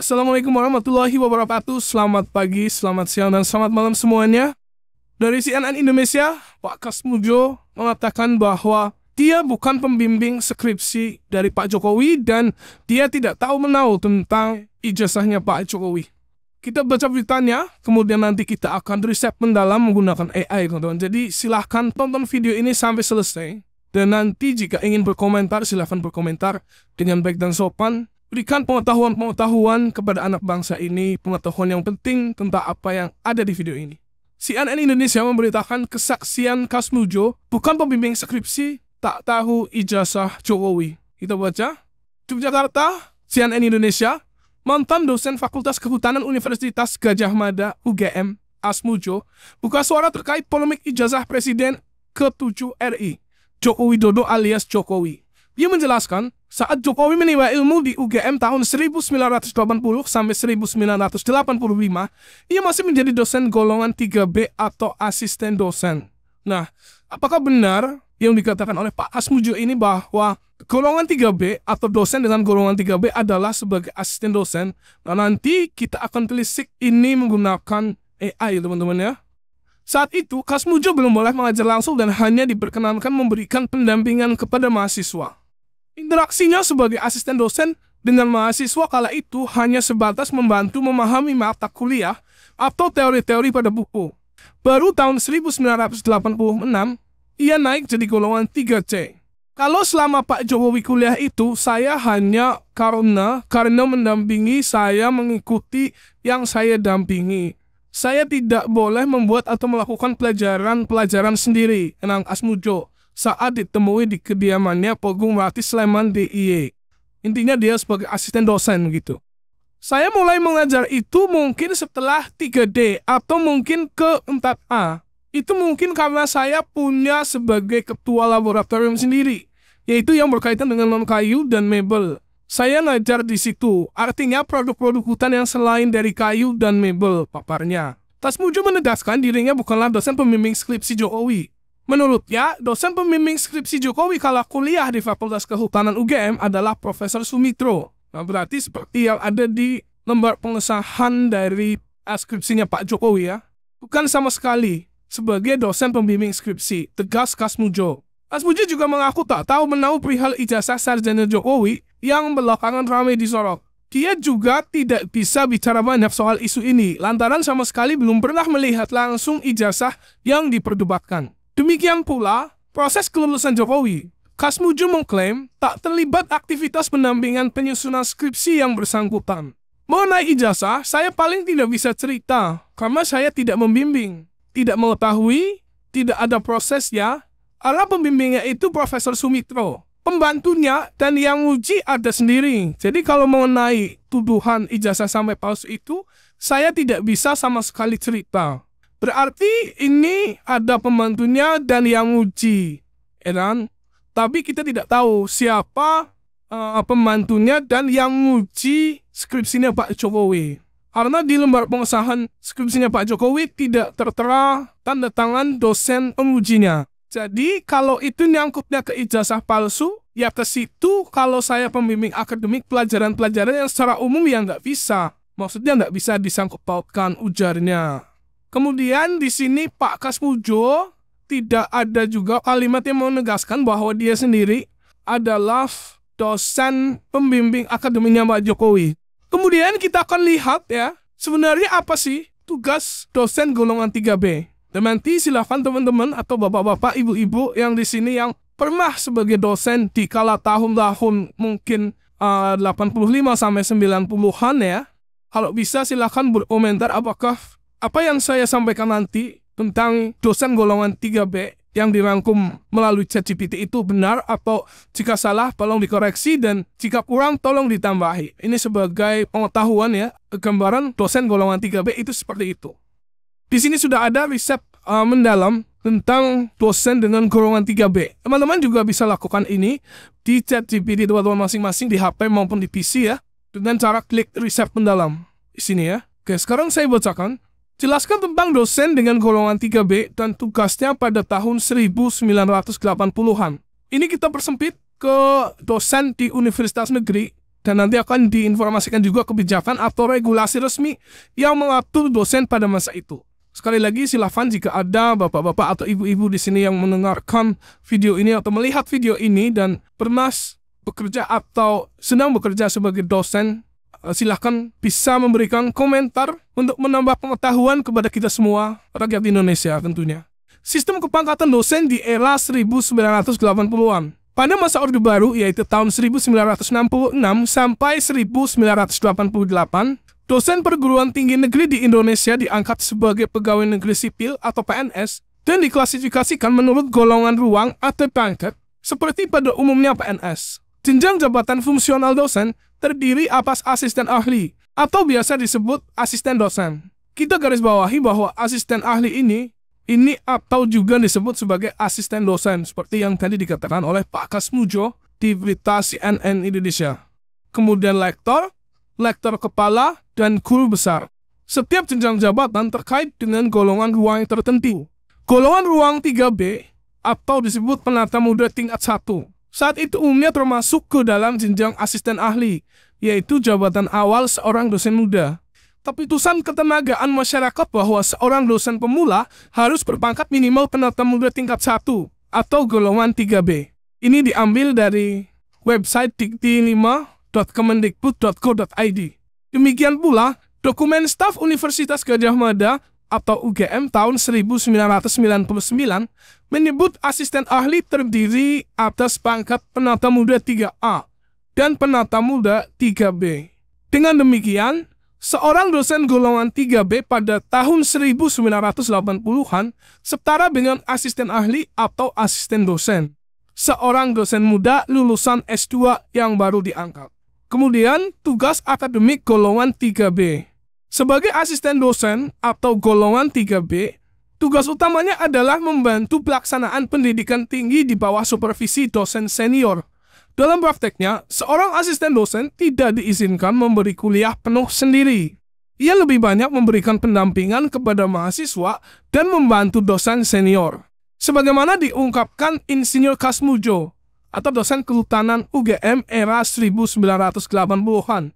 Assalamualaikum warahmatullahi wabarakatuh. Selamat pagi, selamat siang, dan selamat malam semuanya. Dari CNN Indonesia, Pak Kasmujo mengatakan bahwa dia bukan pembimbing skripsi dari Pak Jokowi dan dia tidak tahu menahu tentang ijazahnya Pak Jokowi. Kita baca beritanya, kemudian nanti kita akan riset mendalam menggunakan AI, teman-teman. Jadi silahkan tonton video ini sampai selesai. Dan nanti jika ingin berkomentar, silahkan berkomentar dengan baik dan sopan. Berikan pengetahuan-pengetahuan kepada anak bangsa ini, pengetahuan yang penting tentang apa yang ada di video ini. CNN Indonesia memberitakan kesaksian Kasmujo, bukan pembimbing skripsi, tak tahu ijazah Jokowi. Kita baca. Yogyakarta, CNN Indonesia, mantan dosen Fakultas Kehutanan Universitas Gadjah Mada UGM, Kasmujo, buka suara terkait polemik ijazah Presiden ke-7 RI, Joko Widodo alias Jokowi. Dia menjelaskan, saat Jokowi menimba ilmu di UGM tahun 1980 sampai 1985, ia masih menjadi dosen golongan 3B atau asisten dosen. Nah, apakah benar yang dikatakan oleh Pak Kasmujo ini bahwa golongan 3B atau dosen dengan golongan 3B adalah sebagai asisten dosen? Nah, nanti kita akan telisik ini menggunakan AI, teman-teman ya. Saat itu, Kasmujo belum boleh mengajar langsung dan hanya diperkenankan memberikan pendampingan kepada mahasiswa. Interaksinya sebagai asisten dosen dengan mahasiswa kala itu hanya sebatas membantu memahami mata kuliah atau teori-teori pada buku. Baru tahun 1986, ia naik jadi golongan 3C. Kalau selama Pak Jokowi kuliah itu, saya hanya karena mendampingi, saya mengikuti yang saya dampingi. Saya tidak boleh membuat atau melakukan pelajaran sendiri, Enang Kasmujo, saat ditemui di kediamannya Pogung Melati Sleman DIY. Intinya dia sebagai asisten dosen gitu. Saya mulai mengajar itu mungkin setelah 3D atau mungkin ke 4A. Itu mungkin karena saya punya sebagai ketua laboratorium sendiri, yaitu yang berkaitan dengan non-kayu dan mebel. Saya ngajar di situ, artinya produk-produk hutan yang selain dari kayu dan mebel, paparnya. Kasmujo menegaskan dirinya bukanlah dosen pembimbing skripsi Jokowi. Menurutnya, dosen pembimbing skripsi Jokowi kala kuliah di Fakultas Kehutanan UGM adalah Profesor Sumitro. Nah, berarti seperti yang ada di lembar pengesahan dari skripsinya Pak Jokowi ya. Bukan sama sekali sebagai dosen pembimbing skripsi, tegas Kasmujo. Kasmujo juga mengaku tak tahu menahu perihal ijazah sarjana Jokowi yang belakangan ramai disorot. Dia juga tidak bisa bicara banyak soal isu ini, lantaran sama sekali belum pernah melihat langsung ijazah yang diperdebatkan. Demikian pula, proses kelulusan Jokowi. Kasmujo mengklaim tak terlibat aktivitas pendampingan penyusunan skripsi yang bersangkutan. Mengenai ijazah, saya paling tidak bisa cerita, karena saya tidak membimbing. Tidak mengetahui, tidak ada prosesnya, karena pembimbingnya itu Profesor Sumitro. Pembantunya dan yang uji ada sendiri. Jadi kalau mengenai tuduhan ijazah sampai palsu itu, saya tidak bisa sama sekali cerita. Berarti ini ada pembantunya dan yang uji, kan? Tapi kita tidak tahu siapa pembantunya dan yang uji skripsinya Pak Jokowi. Karena di lembar pengesahan skripsinya Pak Jokowi tidak tertera tanda tangan dosen pengujinya. Jadi kalau itu nyangkutnya ke ijazah palsu, ya ke situ kalau saya pembimbing akademik pelajaran-pelajaran yang secara umum ya nggak bisa. Maksudnya nggak bisa disangkut pautkan, ujarnya. Kemudian di sini Pak Kasmujo tidak ada juga kalimat yang menegaskan bahwa dia sendiri adalah dosen pembimbing akademiknya Pak Jokowi. Kemudian kita akan lihat ya, sebenarnya apa sih tugas dosen golongan 3B. Dan nanti silahkan teman-teman atau bapak-bapak, ibu-ibu yang di sini yang pernah sebagai dosen di kala tahun-tahun mungkin 85 sampai 90-an ya. Kalau bisa silahkan berkomentar apakah apa yang saya sampaikan nanti tentang dosen golongan 3B yang dirangkum melalui ChatGPT itu benar, atau jika salah tolong dikoreksi dan jika kurang tolong ditambahi. Ini sebagai pengetahuan ya, gambaran dosen golongan 3B itu seperti itu. Di sini sudah ada riset mendalam tentang dosen dengan golongan 3B. Teman-teman juga bisa lakukan ini di ChatGPT teman-teman masing-masing di HP maupun di PC ya, dengan cara klik riset mendalam di sini ya. Oke, sekarang saya bacakan. Jelaskan tentang dosen dengan golongan 3B dan tugasnya pada tahun 1980-an. Ini kita persempit ke dosen di universitas negeri Dan nanti akan diinformasikan juga kebijakan atau regulasi resmi yang mengatur dosen pada masa itu. Sekali lagi, silakan jika ada bapak-bapak atau ibu-ibu di sini yang mendengarkan video ini atau melihat video ini dan pernah bekerja atau sedang bekerja sebagai dosen, silahkan bisa memberikan komentar untuk menambah pengetahuan kepada kita semua, rakyat Indonesia tentunya. Sistem kepangkatan dosen di era 1980-an. Pada masa Orde Baru, yaitu tahun 1966 sampai 1988, dosen perguruan tinggi negeri di Indonesia diangkat sebagai pegawai negeri sipil atau PNS dan diklasifikasikan menurut golongan ruang atau pangkat seperti pada umumnya PNS. Jenjang jabatan fungsional dosen terdiri atas asisten ahli atau biasa disebut asisten dosen. Kita garis bawahi bahwa asisten ahli ini atau juga disebut sebagai asisten dosen seperti yang tadi dikatakan oleh Pak Kasmujo di berita CNN Indonesia. Kemudian lektor kepala, dan guru besar. Setiap jenjang jabatan terkait dengan golongan ruang tertentu. Golongan ruang 3B atau disebut penata muda tingkat 1. Saat itu umumnya termasuk ke dalam jenjang asisten ahli, yaitu jabatan awal seorang dosen muda. Keputusan ketenagaan masyarakat bahwa seorang dosen pemula harus berpangkat minimal penata muda tingkat 1 atau golongan 3B. Ini diambil dari website dikti5.kemendikbud.go.id. Demikian pula, dokumen staf Universitas Gadjah Mada atau UGM tahun 1999 menyebut asisten ahli terdiri atas pangkat penata muda 3A dan penata muda 3B. Dengan demikian, seorang dosen golongan 3B pada tahun 1980-an setara dengan asisten ahli atau asisten dosen. Seorang dosen muda lulusan S2 yang baru diangkat. Kemudian, tugas akademik golongan 3B. Sebagai asisten dosen atau golongan 3B, tugas utamanya adalah membantu pelaksanaan pendidikan tinggi di bawah supervisi dosen senior. Dalam prakteknya, seorang asisten dosen tidak diizinkan memberi kuliah penuh sendiri. Ia lebih banyak memberikan pendampingan kepada mahasiswa dan membantu dosen senior. Sebagaimana diungkapkan Insinyur Kasmujo atau dosen kehutanan UGM era 1980-an.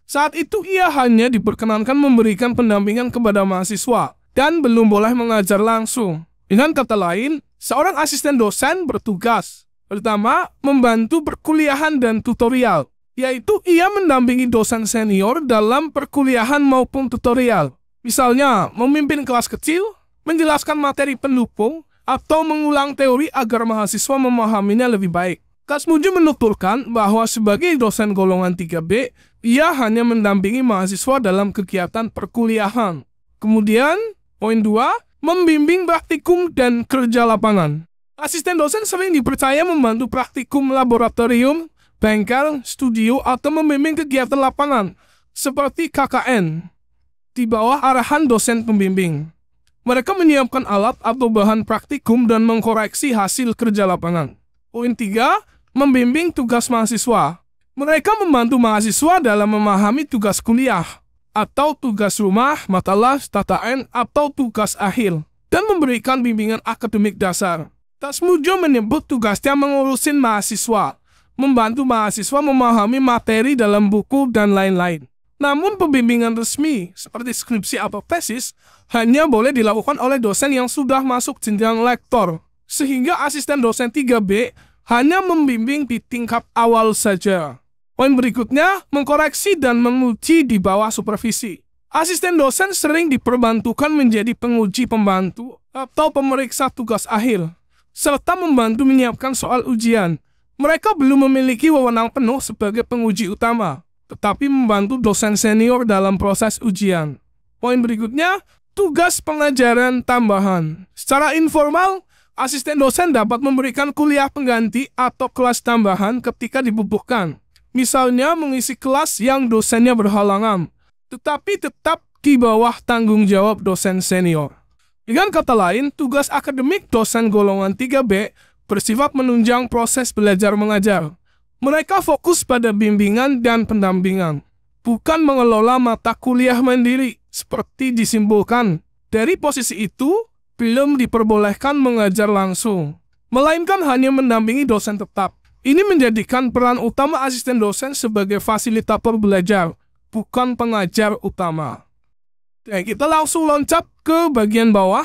Saat itu ia hanya diperkenankan memberikan pendampingan kepada mahasiswa dan belum boleh mengajar langsung. Dengan kata lain, seorang asisten dosen bertugas pertama, membantu perkuliahan dan tutorial, yaitu ia mendampingi dosen senior dalam perkuliahan maupun tutorial. Misalnya, memimpin kelas kecil, menjelaskan materi pendukung, atau mengulang teori agar mahasiswa memahaminya lebih baik. Kasmujo menuturkan bahwa sebagai dosen golongan 3B, ia hanya mendampingi mahasiswa dalam kegiatan perkuliahan. Kemudian, poin 2, membimbing praktikum dan kerja lapangan. Asisten dosen sering dipercaya membantu praktikum laboratorium, bengkel, studio, atau membimbing kegiatan lapangan, seperti KKN, di bawah arahan dosen pembimbing. Mereka menyiapkan alat atau bahan praktikum dan mengkoreksi hasil kerja lapangan. Poin 3, membimbing tugas mahasiswa. Mereka membantu mahasiswa dalam memahami tugas kuliah, atau tugas rumah, mata les, TKN, atau tugas akhir, dan memberikan bimbingan akademik dasar. Kasmujo menyebut tugasnya mengurusin mahasiswa, membantu mahasiswa memahami materi dalam buku, dan lain-lain. Namun pembimbingan resmi, seperti skripsi atau tesis, hanya boleh dilakukan oleh dosen yang sudah masuk jenjang lektor, sehingga asisten dosen 3B hanya membimbing di tingkat awal saja. Poin berikutnya, mengkoreksi dan menguji di bawah supervisi. Asisten dosen sering diperbantukan menjadi penguji pembantu atau pemeriksa tugas akhir, serta membantu menyiapkan soal ujian. Mereka belum memiliki wewenang penuh sebagai penguji utama, tetapi membantu dosen senior dalam proses ujian. Poin berikutnya, tugas pengajaran tambahan. Secara informal, asisten dosen dapat memberikan kuliah pengganti atau kelas tambahan ketika dibutuhkan. Misalnya mengisi kelas yang dosennya berhalangan, tetapi tetap di bawah tanggung jawab dosen senior. Dengan kata lain, tugas akademik dosen golongan 3B bersifat menunjang proses belajar mengajar. Mereka fokus pada bimbingan dan pendampingan, bukan mengelola mata kuliah mandiri seperti disimpulkan. Dari posisi itu, belum diperbolehkan mengajar langsung, melainkan hanya mendampingi dosen tetap. Ini menjadikan peran utama asisten dosen sebagai fasilitator belajar, bukan pengajar utama. Kita langsung loncat ke bagian bawah,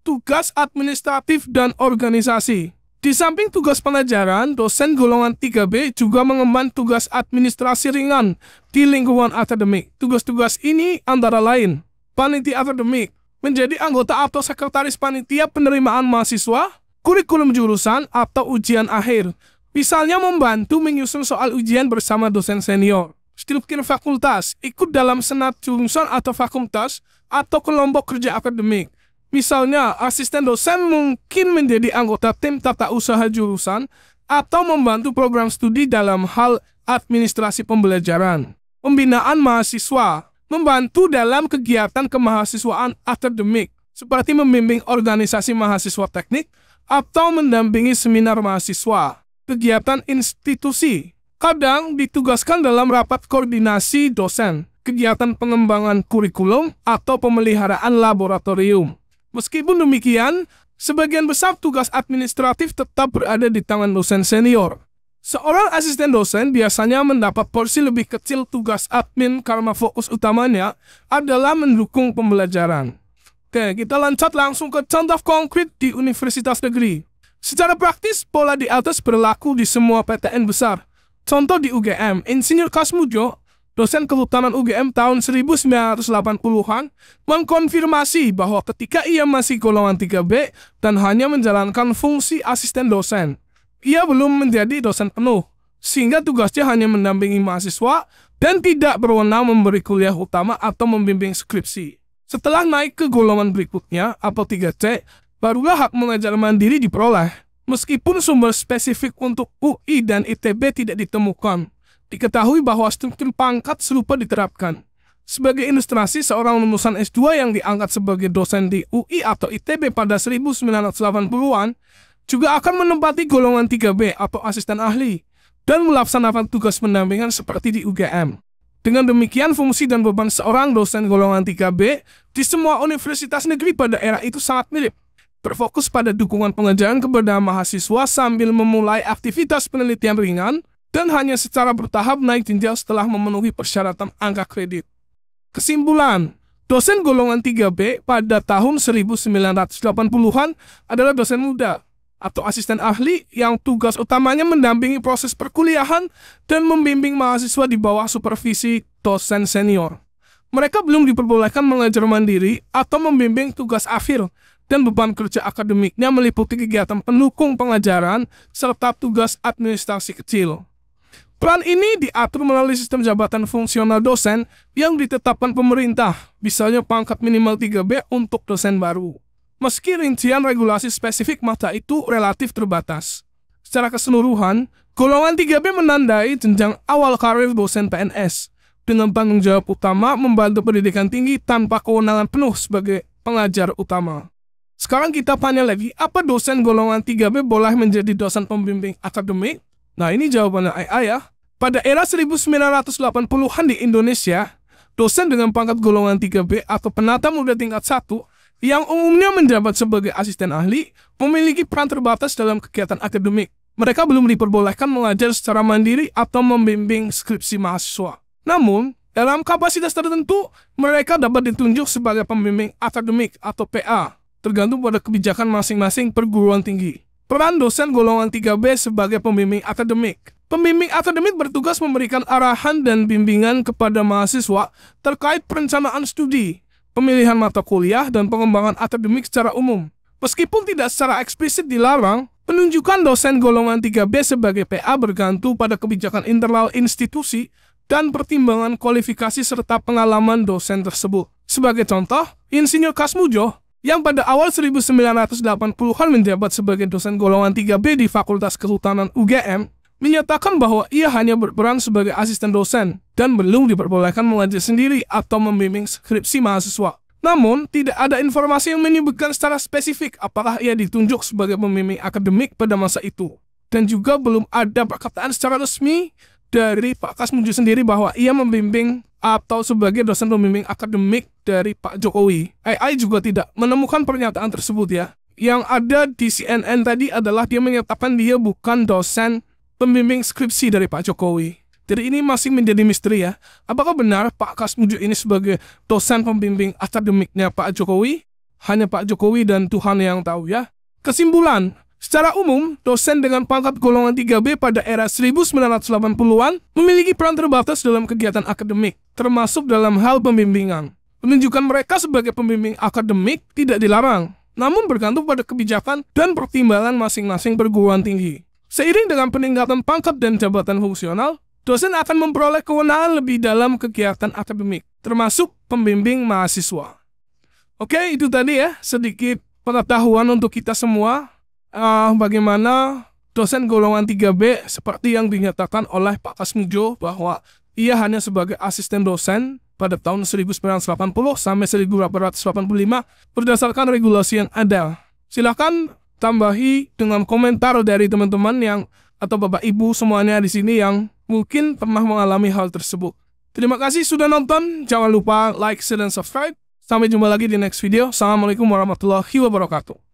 tugas administratif dan organisasi. Di samping tugas pengajaran, dosen golongan 3B juga mengemban tugas administrasi ringan di lingkungan akademik. Tugas-tugas ini antara lain, panitia akademik, menjadi anggota atau sekretaris panitia penerimaan mahasiswa, kurikulum jurusan, atau ujian akhir. Misalnya membantu menyusun soal ujian bersama dosen senior. Struktur fakultas, ikut dalam senat jurusan atau fakultas, atau kelompok kerja akademik. Misalnya, asisten dosen mungkin menjadi anggota tim tata usaha jurusan, atau membantu program studi dalam hal administrasi pembelajaran. Pembinaan mahasiswa, membantu dalam kegiatan kemahasiswaan akademik, seperti membimbing organisasi mahasiswa teknik, atau mendampingi seminar mahasiswa. Kegiatan institusi, kadang ditugaskan dalam rapat koordinasi dosen, kegiatan pengembangan kurikulum, atau pemeliharaan laboratorium. Meskipun demikian, sebagian besar tugas administratif tetap berada di tangan dosen senior. Seorang asisten dosen biasanya mendapat porsi lebih kecil tugas admin karena fokus utamanya adalah mendukung pembelajaran. Oke, kita loncat langsung ke contoh konkret di universitas negeri. Secara praktis, pola di atas berlaku di semua PTN besar. Contoh di UGM, Insinyur Kasmujo, dosen kehutanan UGM tahun 1980-an, mengkonfirmasi bahwa ketika ia masih golongan 3B dan hanya menjalankan fungsi asisten dosen, ia belum menjadi dosen penuh, sehingga tugasnya hanya mendampingi mahasiswa dan tidak berwenang memberi kuliah utama atau membimbing skripsi. Setelah naik ke golongan berikutnya, atau 3C, barulah hak mengajar mandiri diperoleh. Meskipun sumber spesifik untuk UI dan ITB tidak ditemukan, diketahui bahwa struktur pangkat serupa diterapkan. Sebagai ilustrasi, seorang lulusan S2 yang diangkat sebagai dosen di UI atau ITB pada 1980-an juga akan menempati golongan 3B atau asisten ahli dan melaksanakan tugas pendampingan seperti di UGM. Dengan demikian, fungsi dan beban seorang dosen golongan 3B di semua universitas negeri pada era itu sangat mirip. Berfokus pada dukungan pengajaran kepada mahasiswa sambil memulai aktivitas penelitian ringan dan hanya secara bertahap naik jenjang setelah memenuhi persyaratan angka kredit. Kesimpulan, dosen golongan 3B pada tahun 1980-an adalah dosen muda atau asisten ahli yang tugas utamanya mendampingi proses perkuliahan dan membimbing mahasiswa di bawah supervisi dosen senior. Mereka belum diperbolehkan mengajar mandiri atau membimbing tugas akhir, dan beban kerja akademiknya meliputi kegiatan pendukung pengajaran serta tugas administrasi kecil. Peran ini diatur melalui sistem jabatan fungsional dosen yang ditetapkan pemerintah, misalnya pangkat minimal 3B untuk dosen baru. Meski rincian regulasi spesifik mata itu relatif terbatas. Secara keseluruhan, golongan 3B menandai jenjang awal karir dosen PNS, dengan tanggung jawab utama membantu pendidikan tinggi tanpa kewenangan penuh sebagai pengajar utama. Sekarang kita tanya lagi, apa dosen golongan 3B boleh menjadi dosen pembimbing akademik? Nah, ini jawabannya ya. Pada era 1980-an di Indonesia, dosen dengan pangkat golongan 3B atau penata muda tingkat 1 yang umumnya menjabat sebagai asisten ahli memiliki peran terbatas dalam kegiatan akademik. Mereka belum diperbolehkan mengajar secara mandiri atau membimbing skripsi mahasiswa. Namun, dalam kapasitas tertentu, mereka dapat ditunjuk sebagai pembimbing akademik atau PA, tergantung pada kebijakan masing-masing perguruan tinggi. Peran dosen golongan 3B sebagai pembimbing akademik. Pembimbing akademik bertugas memberikan arahan dan bimbingan kepada mahasiswa terkait perencanaan studi, pemilihan mata kuliah, dan pengembangan akademik secara umum. Meskipun tidak secara eksplisit dilarang, penunjukan dosen golongan 3B sebagai PA bergantung pada kebijakan internal institusi dan pertimbangan kualifikasi serta pengalaman dosen tersebut. Sebagai contoh, Insinyur Kasmujo yang pada awal 1980-an menjabat sebagai dosen golongan 3B di Fakultas Kehutanan UGM, menyatakan bahwa ia hanya berperan sebagai asisten dosen dan belum diperbolehkan mengajar sendiri atau membimbing skripsi mahasiswa. Namun, tidak ada informasi yang menyebutkan secara spesifik apakah ia ditunjuk sebagai pembimbing akademik pada masa itu. Dan juga belum ada perkataan secara resmi dari Pak Kasmujo sendiri bahwa ia membimbing atau sebagai dosen pembimbing akademik dari Pak Jokowi. AI juga tidak menemukan pernyataan tersebut ya. Yang ada di CNN tadi adalah dia menyatakan dia bukan dosen pembimbing skripsi dari Pak Jokowi. Jadi ini masih menjadi misteri ya. Apakah benar Pak Kasmudjo ini sebagai dosen pembimbing akademiknya Pak Jokowi? Hanya Pak Jokowi dan Tuhan yang tahu ya. Kesimpulan, secara umum, dosen dengan pangkat golongan 3B pada era 1980-an memiliki peran terbatas dalam kegiatan akademik, termasuk dalam hal pembimbingan. Penunjukan mereka sebagai pembimbing akademik tidak dilarang, namun bergantung pada kebijakan dan pertimbangan masing-masing perguruan tinggi. Seiring dengan peningkatan pangkat dan jabatan fungsional, dosen akan memperoleh kewenangan lebih dalam kegiatan akademik, termasuk pembimbing mahasiswa. Oke, itu tadi ya, sedikit pengetahuan untuk kita semua. Bagaimana dosen golongan 3B seperti yang dinyatakan oleh Pak Kasmudjo bahwa ia hanya sebagai asisten dosen pada tahun 1980 sampai 1885 berdasarkan regulasi yang ada. Silakan tambahi dengan komentar dari teman-teman yang atau Bapak Ibu semuanya di sini yang mungkin pernah mengalami hal tersebut. Terima kasih sudah nonton. Jangan lupa like, share, dan subscribe. Sampai jumpa lagi di next video. Assalamualaikum warahmatullahi wabarakatuh.